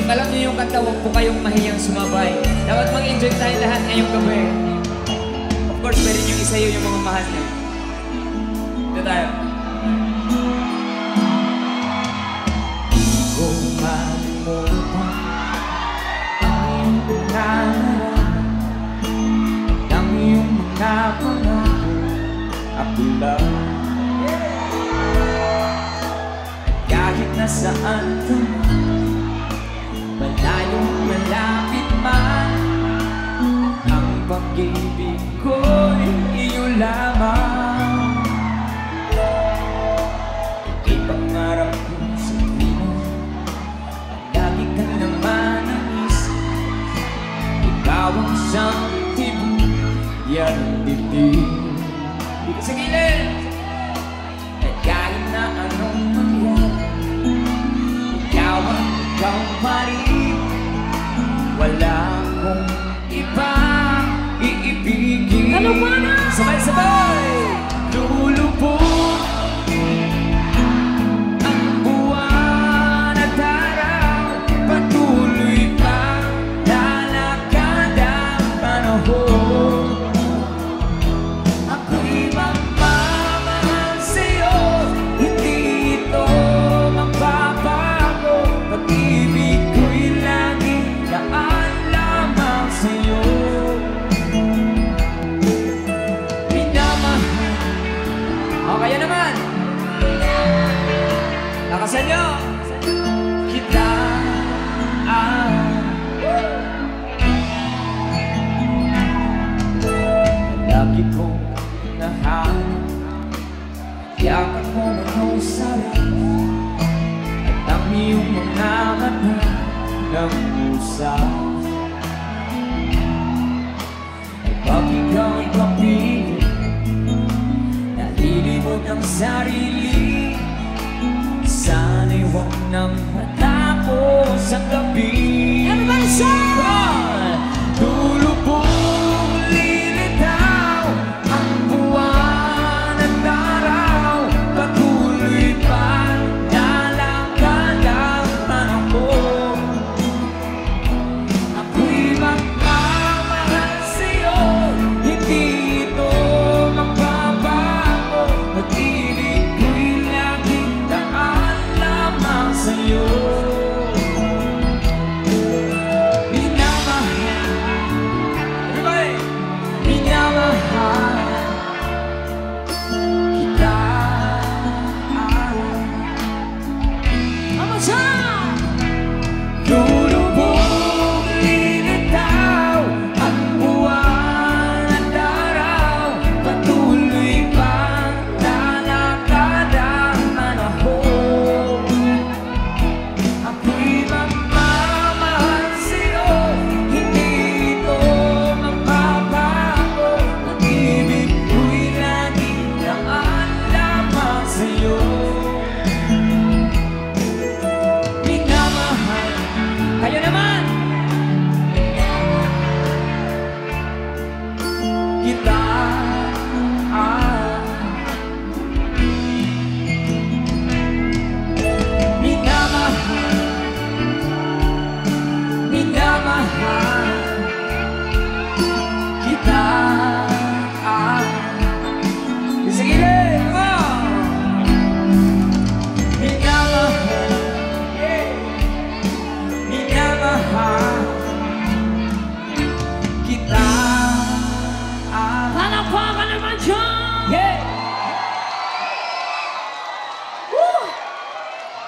If alam niyo yung kanta, huwag po kayong mahiyang sumabay. Dapat mag-enjoy tayo lahat ngayong gabi. Of course, pwede nyo isayo yung mga mahal niyo. Ito tayo. Kung malimutan ang pangarap ng iyong mga pangako, ako lang. Kahit nasaan ka malayong malapit man, ang pag-ibig ko'y iyo lamang. Ipangarap ko sa iyo, lagi ka naman ang isip. Ikaw ang siyang tibuyang titig. Dito sa gilid, at kahit na anong mangyari, ikaw marin, wala akong ibang iibigin. Sabay-sabay lulubog ang buwan at araw, patuloy pa lalakad ang panahon. Ako'y magmamahal sa'yo, hindi ito magbabago. Pag-ibig ko'y laging daan lamang sa'yo. Minamahal. O, kaya naman. Lakasan nyo. Kita lagi kong nahanap, yakap mo ng sarap, at ang iyong mga mata ng usap. At pag ikaw ay kapigil, nalilimot ang sarili, sana'y huwag nang